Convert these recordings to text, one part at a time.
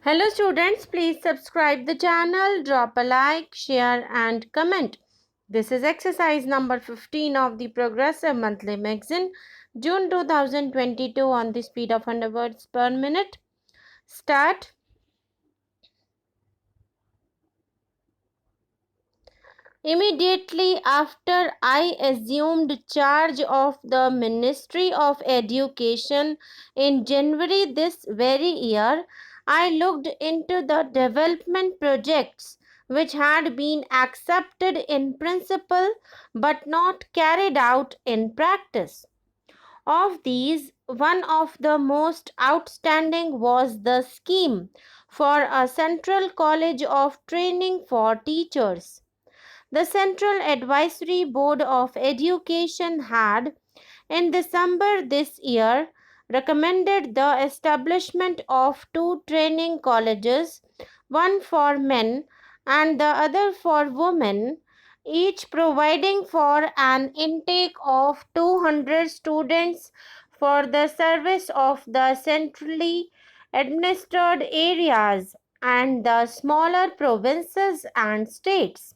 Hello students, please subscribe the channel, drop a like, share and comment. This is exercise number 15 of the Progressive Monthly Magazine, June 2022 on the speed of 100 words per minute. Start. Immediately after I assumed charge of the Ministry of Education in January this very year, I looked into the development projects which had been accepted in principle but not carried out in practice. Of these, one of the most outstanding was the scheme for a Central College of Training for Teachers. The Central Advisory Board of Education had, in December this year, recommended the establishment of two training colleges, one for men and the other for women, each providing for an intake of 200 students for the service of the centrally administered areas and the smaller provinces and states.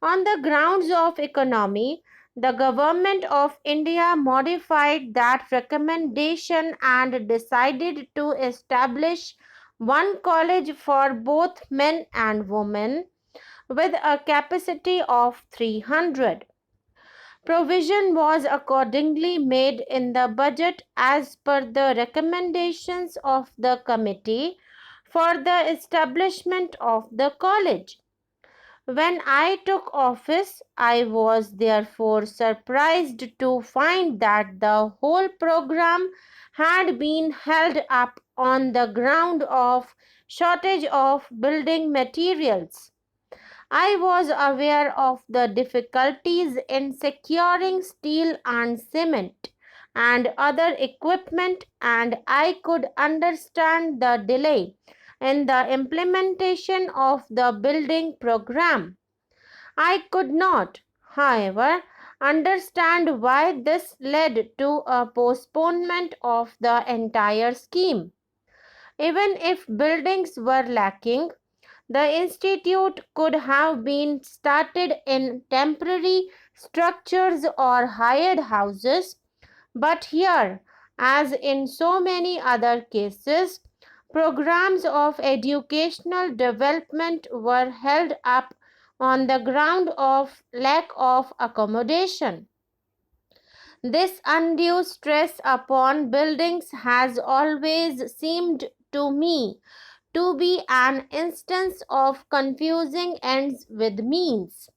On the grounds of economy, the Government of India modified that recommendation and decided to establish one college for both men and women with a capacity of 300. Provision was accordingly made in the budget as per the recommendations of the committee for the establishment of the college. When I took office, I was therefore surprised to find that the whole program had been held up on the ground of shortage of building materials. I was aware of the difficulties in securing steel and cement and other equipment, and I could understand the delay in the implementation of the building program. I could not, however, understand why this led to a postponement of the entire scheme. Even if buildings were lacking, the institute could have been started in temporary structures or hired houses, but here, as in so many other cases, programs of educational development were held up on the ground of lack of accommodation. This undue stress upon buildings has always seemed to me to be an instance of confusing ends with means.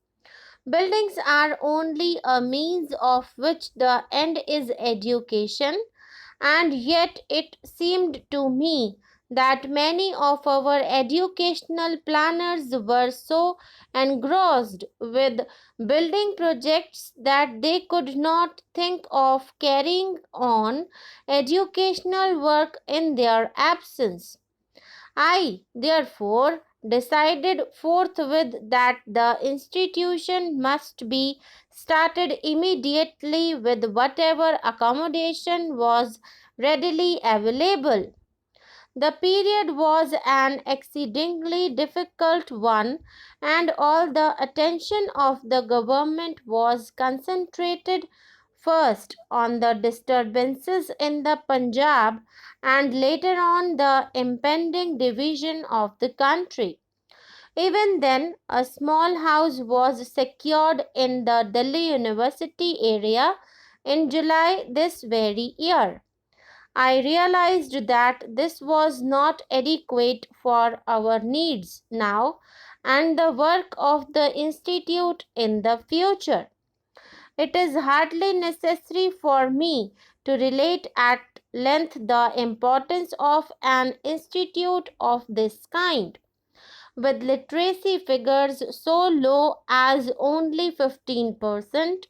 Buildings are only a means of which the end is education, and yet it seemed to me that many of our educational planners were so engrossed with building projects that they could not think of carrying on educational work in their absence. I, therefore, decided forthwith that the institution must be started immediately with whatever accommodation was readily available. The period was an exceedingly difficult one, and all the attention of the government was concentrated first on the disturbances in the Punjab and later on the impending division of the country. Even then, a small house was secured in the Delhi University area in July this very year. I realized that this was not adequate for our needs now and the work of the Institute in the future. It is hardly necessary for me to relate at length the importance of an institute of this kind. With literacy figures so low as only 15%,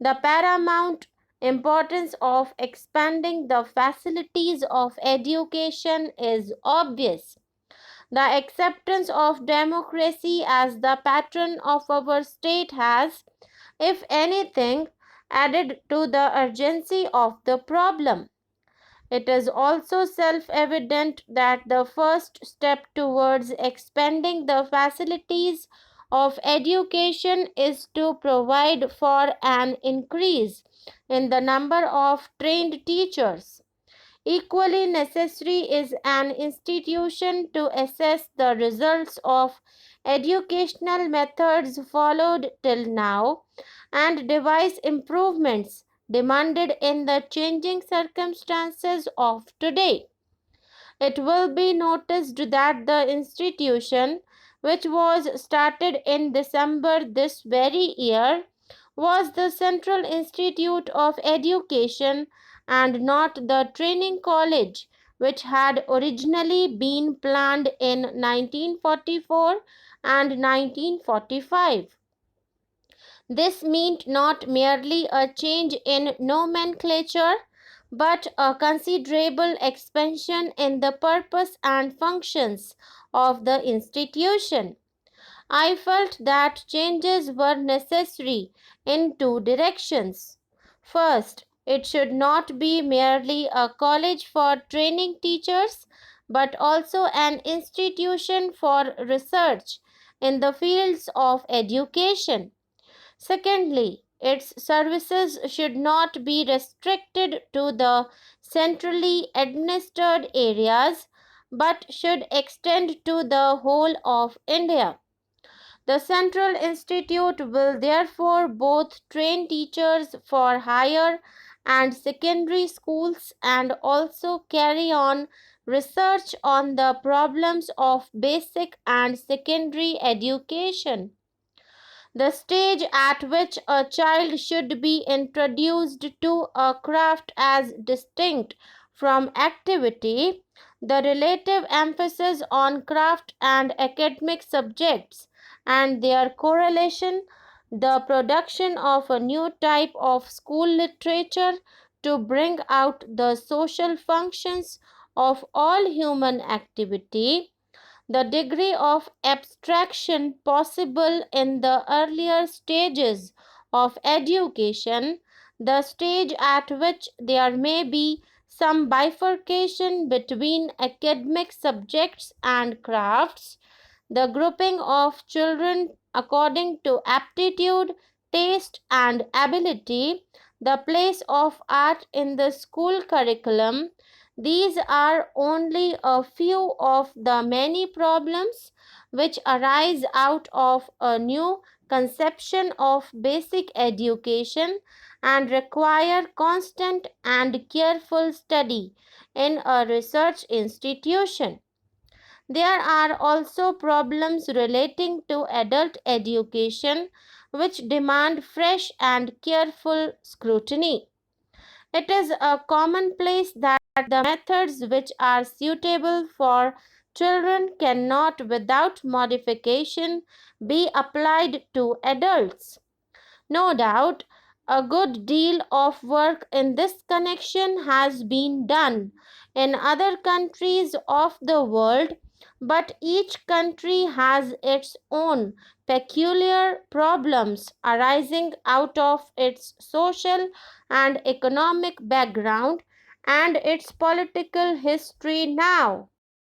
the paramount importance of expanding the facilities of education is obvious. The acceptance of democracy as the patron of our state has, if anything, added to the urgency of the problem. It is also self-evident that the first step towards expanding the facilities of education is to provide for an increase in the number of trained teachers. Equally necessary is an institution to assess the results of educational methods followed till now and devise improvements demanded in the changing circumstances of today. It will be noticed that the institution, which was started in December this very year, was the Central Institute of Education and not the training college which had originally been planned in 1944 and 1945. This meant not merely a change in nomenclature, but a considerable expansion in the purpose and functions of the institution. I felt that changes were necessary in two directions. First, it should not be merely a college for training teachers, but also an institution for research in the fields of education. Secondly, its services should not be restricted to the centrally administered areas but should extend to the whole of India. The Central Institute will therefore both train teachers for higher and secondary schools and also carry on research on the problems of basic and secondary education. The stage at which a child should be introduced to a craft as distinct from activity, the relative emphasis on craft and academic subjects and their correlation, the production of a new type of school literature to bring out the social functions of all human activity, the degree of abstraction possible in the earlier stages of education, the stage at which there may be some bifurcation between academic subjects and crafts, the grouping of children according to aptitude, taste, and ability, the place of art in the school curriculum. These are only a few of the many problems which arise out of a new conception of basic education and require constant and careful study in a research institution. There are also problems relating to adult education which demand fresh and careful scrutiny. It is a commonplace that the methods which are suitable for children cannot, without modification, be applied to adults. No doubt, a good deal of work in this connection has been done in other countries of the world, but each country has its own peculiar problems arising out of its social and economic background and its political history now.